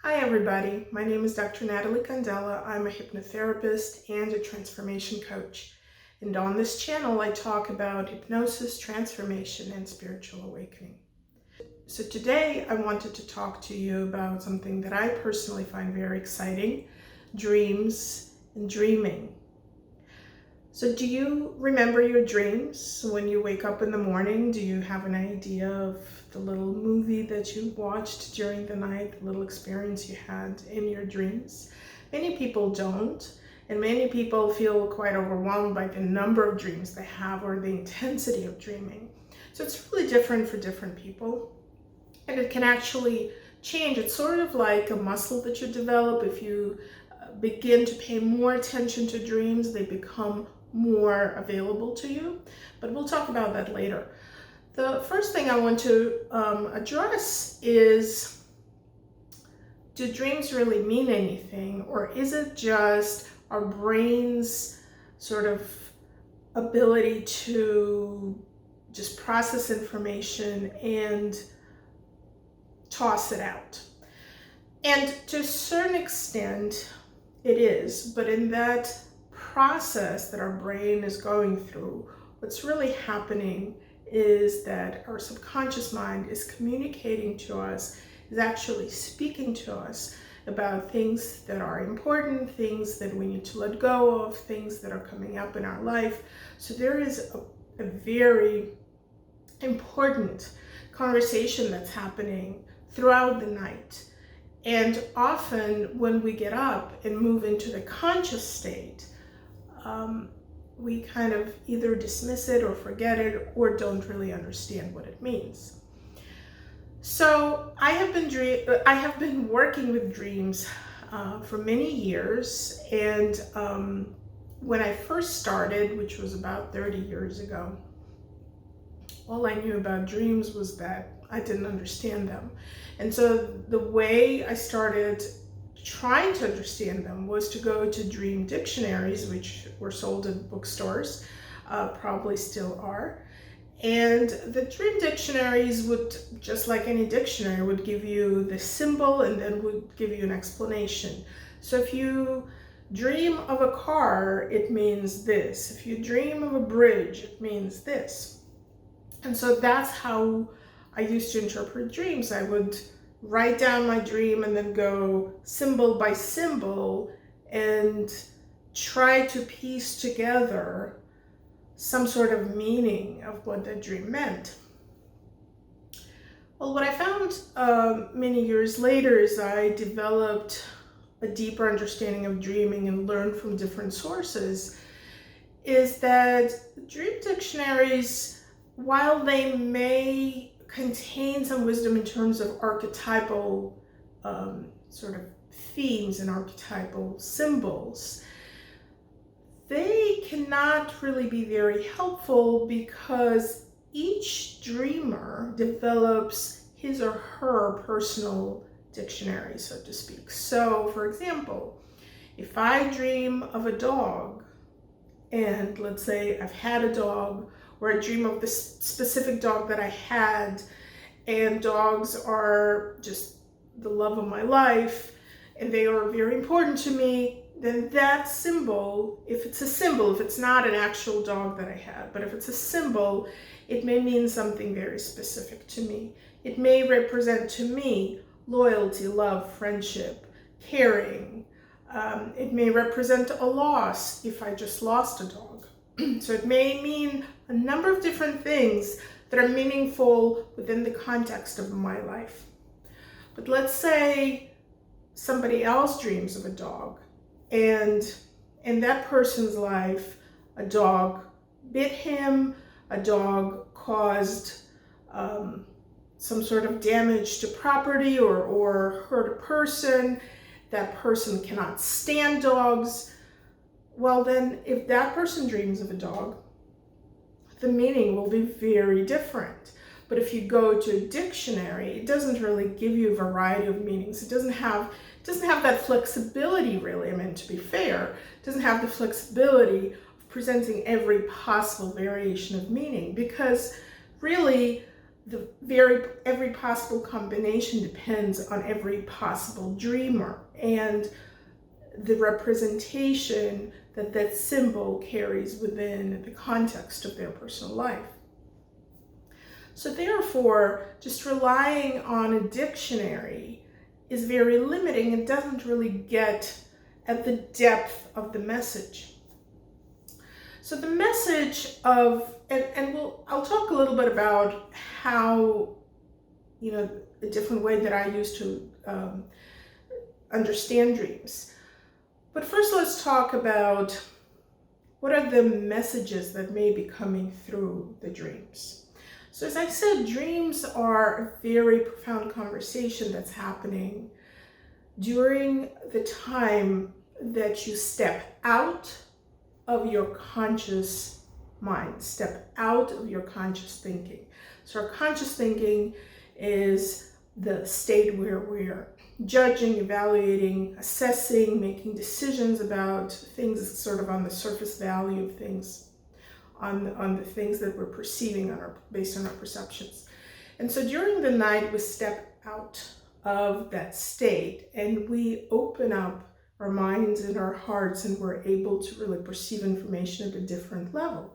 Hi everybody, my name is Dr. Natalie Candela. I'm a hypnotherapist and a transformation coach. And on this channel I talk about hypnosis, transformation, and spiritual awakening. So today I wanted to talk to you about something that I personally find very exciting, dreams and dreaming. So do you remember your dreams when you wake up in the morning? Do you have an idea of the little movie that you watched during the night, the little experience you had in your dreams? Many people don't, and many people feel quite overwhelmed by the number of dreams they have or the intensity of dreaming. So it's really different for different people, and it can actually change. It's sort of like a muscle that you develop. If you begin to pay more attention to dreams, they become more available to you, but we'll talk about that later. The first thing I want to address is, do dreams really mean anything, or is it just our brain's sort of ability to just process information and toss it out? And to a certain extent it is, but in that process that our brain is going through, what's really happening is that our subconscious mind is communicating to us, is actually speaking to us about things that are important, things that we need to let go of, things that are coming up in our life. So there is a very important conversation that's happening throughout the night. And often when we get up and move into the conscious state, we kind of either dismiss it or forget it or don't really understand what it means. So I have been working with dreams for many years, and when I first started, which was about 30 years ago, all I knew about dreams was that I didn't understand them. And so the way I started trying to understand them was to go to dream dictionaries, which were sold in bookstores, probably still are. And the dream dictionaries would, just like any dictionary, would give you the symbol and then would give you an explanation. So if you dream of a car, it means this. If you dream of a bridge, it means this. And so that's how I used to interpret dreams. I would write down my dream and then go symbol by symbol and try to piece together some sort of meaning of what that dream meant. Well, what I found many years later is I developed a deeper understanding of dreaming and learned from different sources, is that dream dictionaries, while they may contain some wisdom in terms of archetypal sort of themes and archetypal symbols, they cannot really be very helpful because each dreamer develops his or her personal dictionary, so to speak. So, for example, if I dream of a dog, and let's say I've had a dog, or I dream of this specific dog that I had, and dogs are just the love of my life, and they are very important to me, then that symbol, if it's a symbol, if it's not an actual dog that I had, but if it's a symbol, it may mean something very specific to me. It may represent to me loyalty, love, friendship, caring. It may represent a loss if I just lost a dog. So it may mean a number of different things that are meaningful within the context of my life. But let's say somebody else dreams of a dog, and in that person's life, a dog bit him, a dog caused some sort of damage to property or hurt a person. That person cannot stand dogs. Well, then if that person dreams of a dog, the meaning will be very different. But if you go to a dictionary, it doesn't really give you a variety of meanings. It doesn't have that flexibility, really. I mean, to be fair, it doesn't have the flexibility of presenting every possible variation of meaning, because really every possible combination depends on every possible dreamer and the representation that that symbol carries within the context of their personal life. So therefore, just relying on a dictionary is very limiting. It doesn't really get at the depth of the message. So the message of, I'll talk a little bit about how, a different way that I used to understand dreams. But first, let's talk about what are the messages that may be coming through the dreams. So as I said, dreams are a very profound conversation that's happening during the time that you step out of your conscious mind, step out of your conscious thinking. So our conscious thinking is the state where we're judging, evaluating, assessing, making decisions about things sort of on the surface value of things, on the things that we're perceiving based on our perceptions. And so during the night, we step out of that state and we open up our minds and our hearts, and we're able to really perceive information at a different level.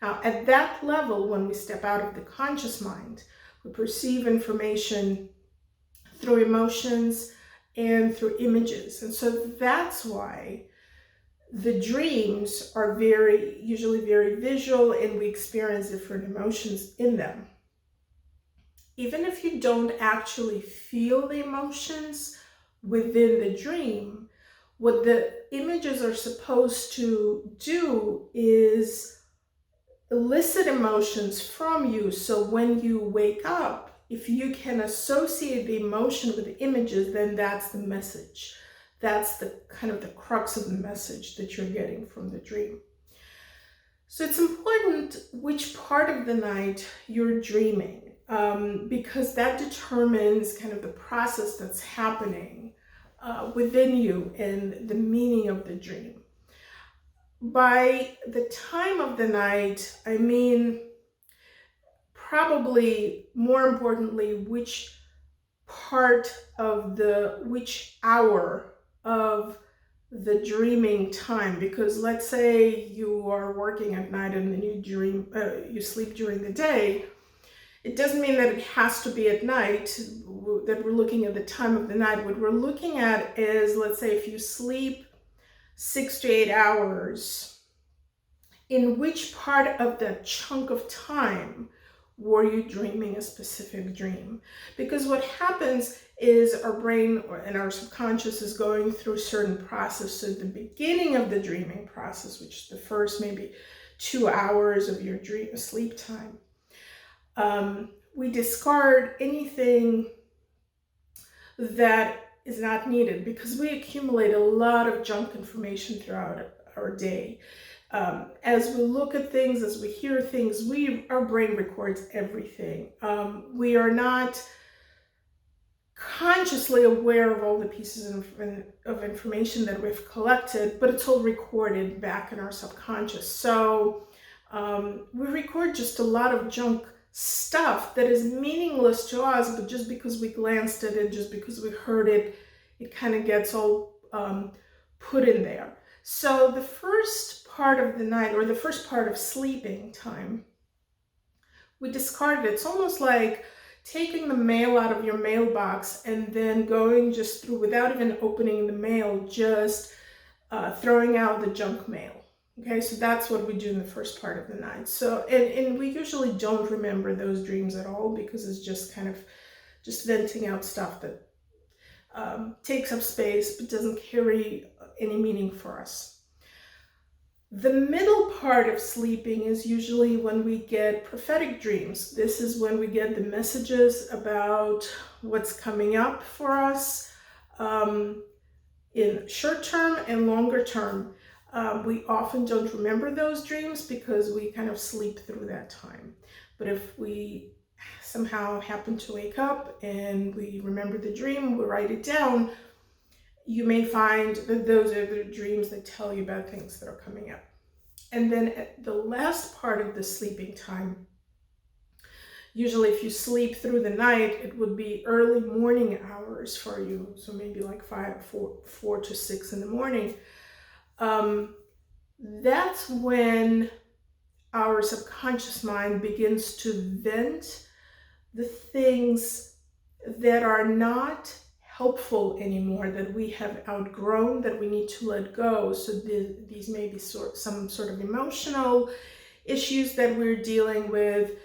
Now, at that level, when we step out of the conscious mind, we perceive information through emotions and through images. And so that's why the dreams are usually very visual, and we experience different emotions in them. Even if you don't actually feel the emotions within the dream, what the images are supposed to do is elicit emotions from you. So when you wake up, if you can associate the emotion with the images, then that's the message. That's the kind of the crux of the message that you're getting from the dream. So it's important which part of the night you're dreaming, because that determines kind of the process that's happening within you and the meaning of the dream. By the time of the night, I mean probably more importantly, which hour of the dreaming time. Because let's say you are working at night and then you sleep during the day. It doesn't mean that it has to be at night that we're looking at the time of the night. What we're looking at is, let's say if you sleep 6 to 8 hours, in which part of that chunk of time were you dreaming a specific dream? Because what happens is our brain and our subconscious is going through a certain process. So at the beginning of the dreaming process, which is the first maybe 2 hours of your sleep time, we discard anything that is not needed, because we accumulate a lot of junk information throughout our day. As we look at things, as we hear things, our brain records everything. We are not consciously aware of all the pieces of information that we've collected, but it's all recorded back in our subconscious. So we record just a lot of junk stuff that is meaningless to us, but just because we glanced at it, just because we heard it, it kind of gets all put in there. So the first part of the night, or the first part of sleeping time, we discarded it. It's almost like taking the mail out of your mailbox and then going just through without even opening the mail, just throwing out the junk mail. Okay, so that's what we do in the first part of the night. So, and we usually don't remember those dreams at all, because it's just kind of just venting out stuff that takes up space but doesn't carry any meaning for us. The middle part of sleeping is usually when we get prophetic dreams. This is when we get the messages about what's coming up for us in short term and longer term. We often don't remember those dreams because we kind of sleep through that time. But if we somehow happen to wake up and we remember the dream, we write it down, you may find that those are the dreams that tell you about things that are coming up. And then at the last part of the sleeping time, Usually if you sleep through the night, it would be early morning hours for you. So maybe like 4 to 6 in the morning. That's when our subconscious mind begins to vent the things that are not helpful anymore, that we have outgrown, that we need to let go. So these may be some sort of emotional issues that we're dealing with,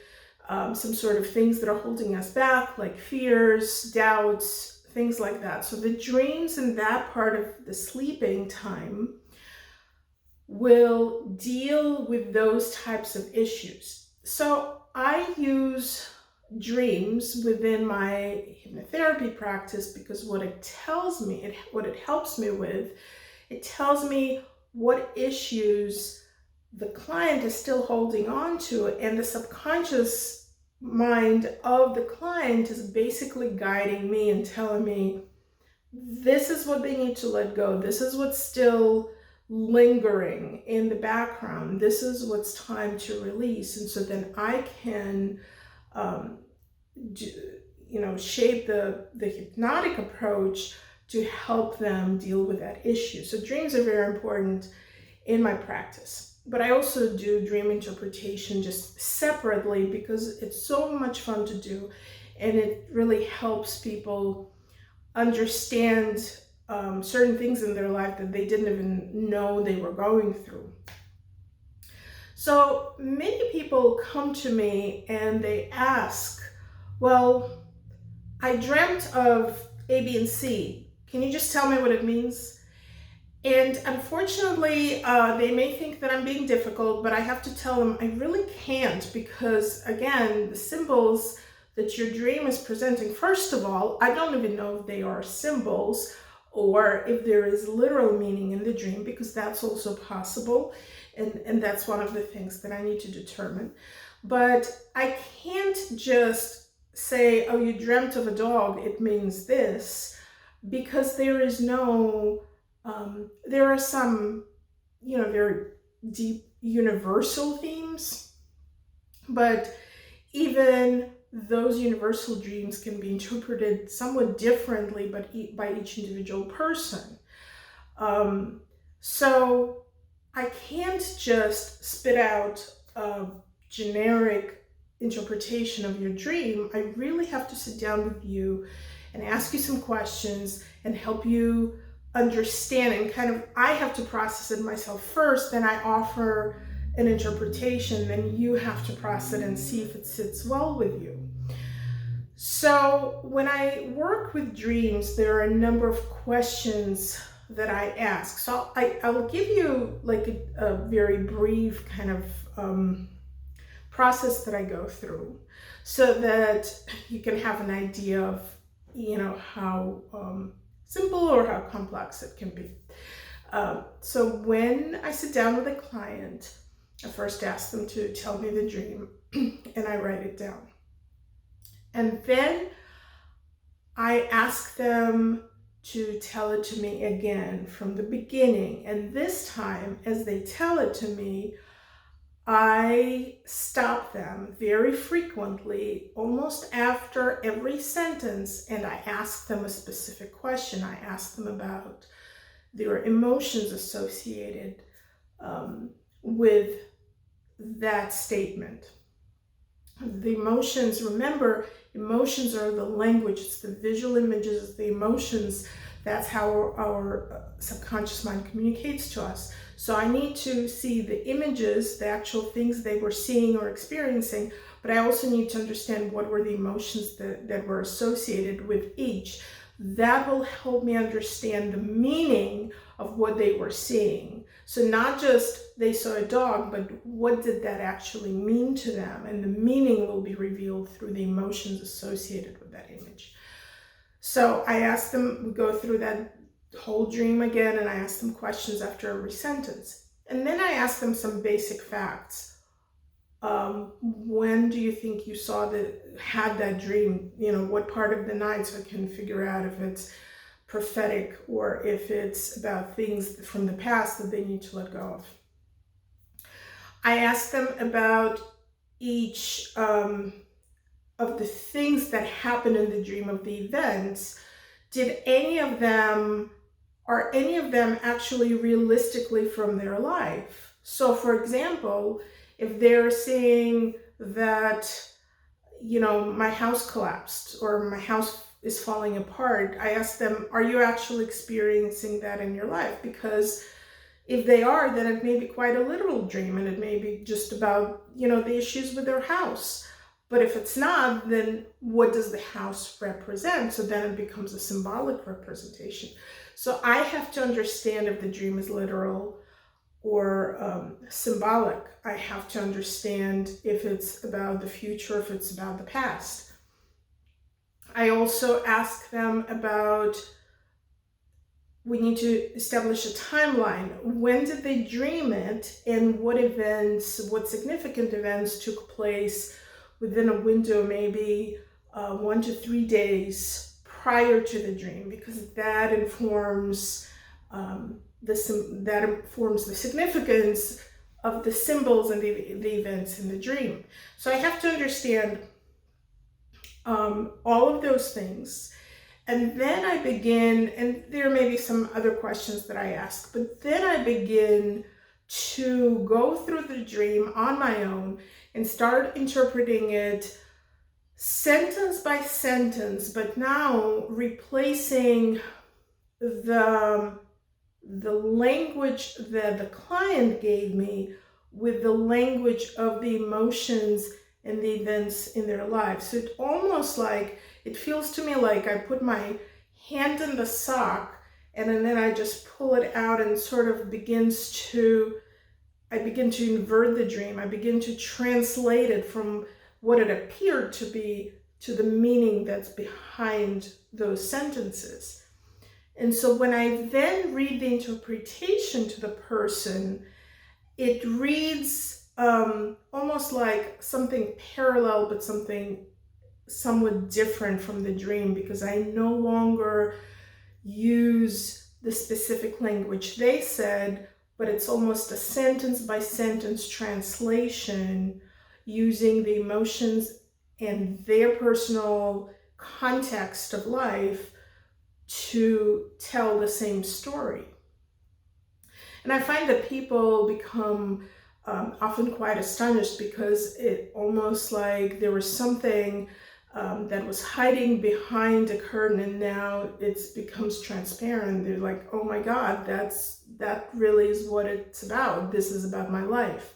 some sort of things that are holding us back, like fears, doubts, things like that. So the dreams in that part of the sleeping time will deal with those types of issues. So I use dreams within my hypnotherapy practice because what it tells me, what it helps me with, it tells me what issues the client is still holding on to, and the subconscious mind of the client is basically guiding me and telling me, this is what they need to let go. This is what's still lingering in the background. This is what's time to release. And so then I can, shape the hypnotic approach to help them deal with that issue. So dreams are very important in my practice. But I also do dream interpretation just separately because it's so much fun to do, and it really helps people understand certain things in their life that they didn't even know they were going through. So many people come to me and they ask, well, I dreamt of A, B, and C. Can you just tell me what it means? And unfortunately, they may think that I'm being difficult, but I have to tell them I really can't, because again, the symbols that your dream is presenting, first of all, I don't even know if they are symbols or if there is literal meaning in the dream, because that's also possible. And that's one of the things that I need to determine. But I can't just say, oh, you dreamt of a dog, it means this, because there is no, there are some, very deep universal themes, but even those universal dreams can be interpreted somewhat differently, but by each individual person. So I can't just spit out a generic interpretation of your dream. I really have to sit down with you and ask you some questions and help you understand, and I have to process it myself first, then I offer an interpretation, then you have to process it and see if it sits well with you. So when I work with dreams, there are a number of questions that I ask. So I will give you like a very brief kind of process that I go through, so that you can have an idea of, how simple or how complex it can be. So when I sit down with a client, I first ask them to tell me the dream and I write it down. And then I ask them to tell it to me again from the beginning. And this time, as they tell it to me, I stop them very frequently, almost after every sentence, and I ask them a specific question. I ask them about their emotions associated with that statement. The emotions, remember, emotions are the language, it's the visual images, it's the emotions. That's how our subconscious mind communicates to us. So I need to see the images, the actual things they were seeing or experiencing, but I also need to understand what were the emotions that were associated with each. That will help me understand the meaning of what they were seeing. So not just they saw a dog, but what did that actually mean to them? And the meaning will be revealed through the emotions associated with that image. So I ask them, we go through that whole dream again, and I ask them questions after every sentence. And then I ask them some basic facts. When do you think you had that dream? What part of the night, so I can figure out if it's prophetic or if it's about things from the past that they need to let go of. I ask them about each of the things that happen in the dream, of the events, are any of them actually realistically from their life? So for example, if they're saying that, my house collapsed or my house is falling apart, I ask them, are you actually experiencing that in your life? Because if they are, then it may be quite a literal dream, and it may be just about, the issues with their house. But if it's not, then what does the house represent? So then it becomes a symbolic representation. So I have to understand if the dream is literal or symbolic. I have to understand if it's about the future, if it's about the past. I also ask them about, we need to establish a timeline. When did they dream it, and what significant events took place within a window, maybe 1 to 3 days prior to the dream, because that informs the significance of the symbols and the events in the dream. So I have to understand all of those things. And then I begin, and there may be some other questions that I ask, but then I begin to go through the dream on my own and start interpreting it sentence by sentence, but now replacing the language that the client gave me with the language of the emotions and the events in their lives. So it feels to me like I put my hand in the sock and then I just pull it out, and sort of I begin to invert the dream. I begin to translate it from what it appeared to be to the meaning that's behind those sentences. And so when I then read the interpretation to the person, it reads almost like something parallel, but something somewhat different from the dream, because I no longer use the specific language they said, but it's almost a sentence by sentence translation using the emotions and their personal context of life to tell the same story. And I find that people become often quite astonished, because it almost like there was something that was hiding behind a curtain, and now it becomes transparent. They're like, oh my God, that really is what it's about. This is about my life.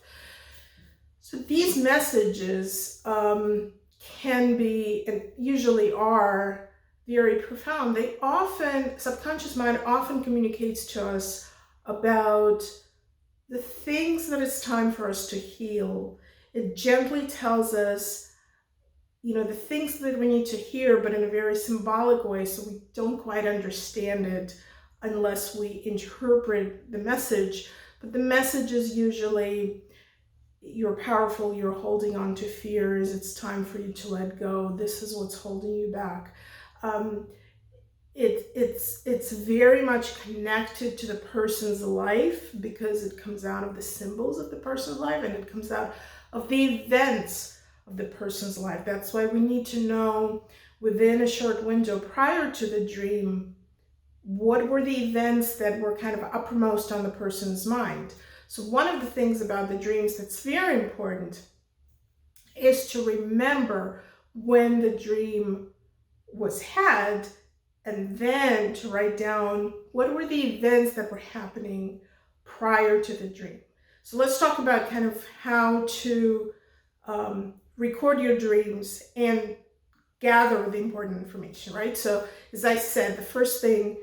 So these messages can be, and usually are, very profound. Subconscious mind often communicates to us about the things that it's time for us to heal. It gently tells us, the things that we need to hear, but in a very symbolic way, so we don't quite understand it unless we interpret the message. But the message is usually, you're powerful, you're holding on to fears, it's time for you to let go, this is what's holding you back. It's very much connected to the person's life, because it comes out of the symbols of the person's life, and it comes out of the events of the person's life. That's why we need to know within a short window prior to the dream, what were the events that were kind of uppermost on the person's mind. So one of the things about the dreams that's very important is to remember when the dream was had, and then to write down what were the events that were happening prior to the dream. So let's talk about kind of how to record your dreams and gather the important information, right? So as I said, the first thing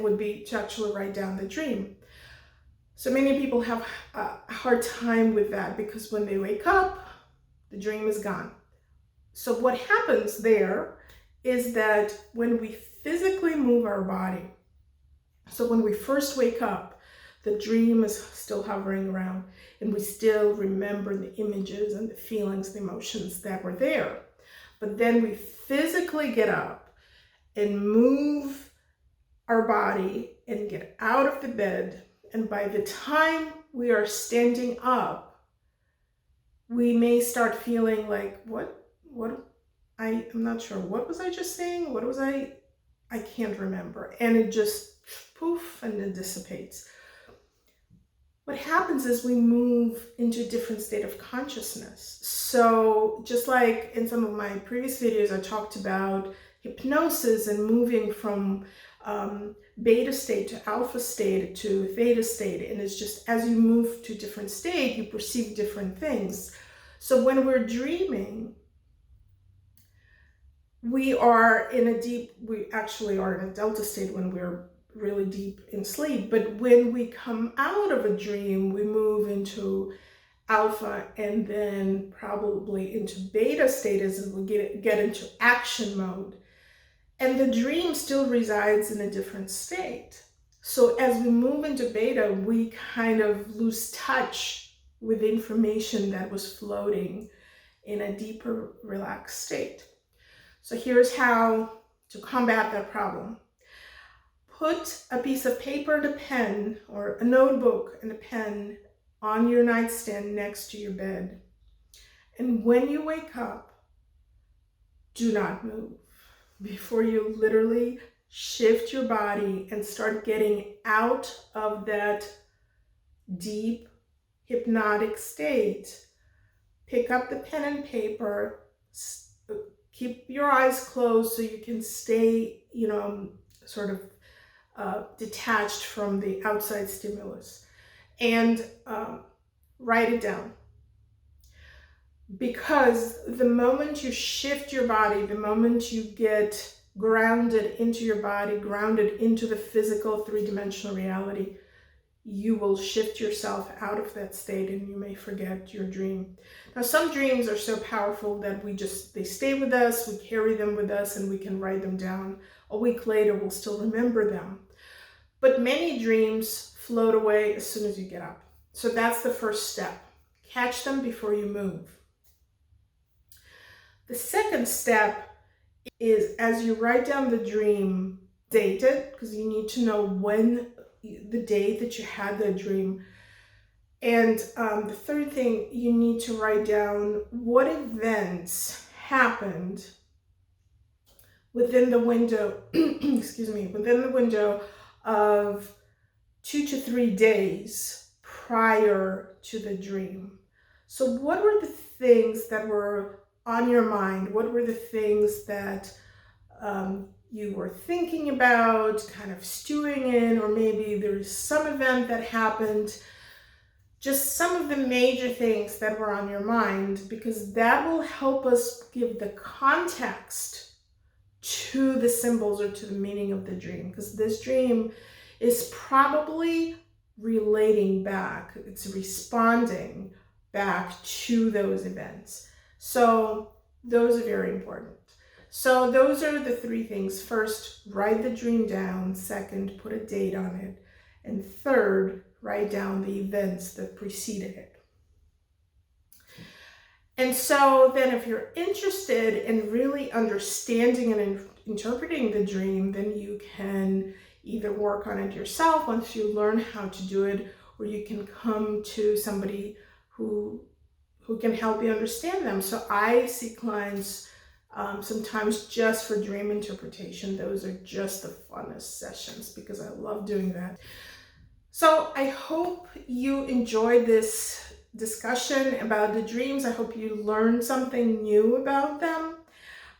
would be to actually write down the dream. So many people have a hard time with that, because when they wake up, the dream is gone. So what happens there is that when we physically move our body, so when we first wake up, the dream is still hovering around, and we still remember the images and the feelings, the emotions that were there. But then we physically get up and move our body and get out of the bed. And by the time we are standing up, we may start feeling like, I'm not sure, what was I just saying? I can't remember. And it just poof, and it dissipates. What happens is we move into a different state of consciousness. So just like in some of my previous videos, I talked about hypnosis and moving from beta state to alpha state to theta state. And it's just as you move to different state, you perceive different things. So when we're dreaming, we actually are in a delta state when we're really deep in sleep. But when we come out of a dream, we move into alpha and then probably into beta state as we get into action mode. And the dream still resides in a different state. So as we move into beta, we kind of lose touch with information that was floating in a deeper, relaxed state. So here's how to combat that problem. Put a piece of paper and a pen, or a notebook and a pen, on your nightstand next to your bed. And when you wake up, do not move before you literally shift your body and start getting out of that deep hypnotic state. Pick up the pen and paper, keep your eyes closed so you can stay, sort of detached from the outside stimulus, and write it down. Because the moment you shift your body, the moment you get grounded into your body, grounded into the physical three-dimensional reality, you will shift yourself out of that state and you may forget your dream. Now, some dreams are so powerful that they stay with us, we carry them with us, and we can write them down. A week later, we'll still remember them. But many dreams float away as soon as you get up. So that's the first step. Catch them before you move. The second step is, as you write down the dream, date it, because you need to know when, the day that you had the dream. And the third thing, you need to write down what events happened within the window, within the window of 2 to 3 days prior to the dream. So what were the things that were on your mind? What were the things that you were thinking about, kind of stewing in, or maybe there's some event that happened, just some of the major things that were on your mind, because that will help us give the context to the symbols or to the meaning of the dream, because this dream is probably relating back, it's responding back to those events. So those are very important. So those are the three things. First, write the dream down. Second, put a date on it. And third, write down the events that preceded it. And so then if you're interested in really understanding and interpreting the dream, then you can either work on it yourself once you learn how to do it, or you can come to somebody who can help you understand them. So I see clients sometimes just for dream interpretation. Those are just the funnest sessions because I love doing that. So I hope you enjoyed this discussion about the dreams. I hope you learned something new about them.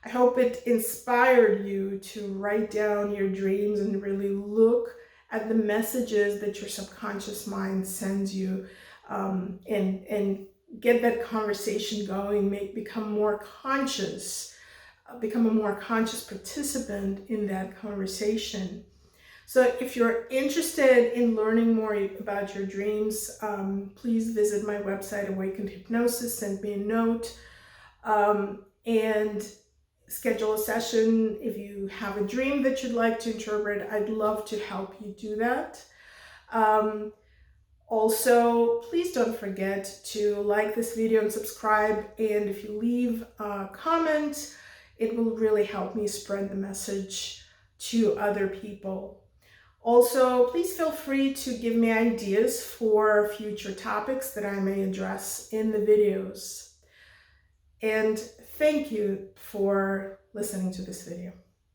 I hope it inspired you to write down your dreams and really look at the messages that your subconscious mind sends you, and get that conversation going, become a more conscious participant in that conversation. So if you're interested in learning more about your dreams, please visit my website, Awakened Hypnosis, send me a note, and schedule a session. If you have a dream that you'd like to interpret, I'd love to help you do that. Also, please don't forget to like this video and subscribe. And if you leave a comment, it will really help me spread the message to other people. Also, please feel free to give me ideas for future topics that I may address in the videos. And thank you for listening to this video.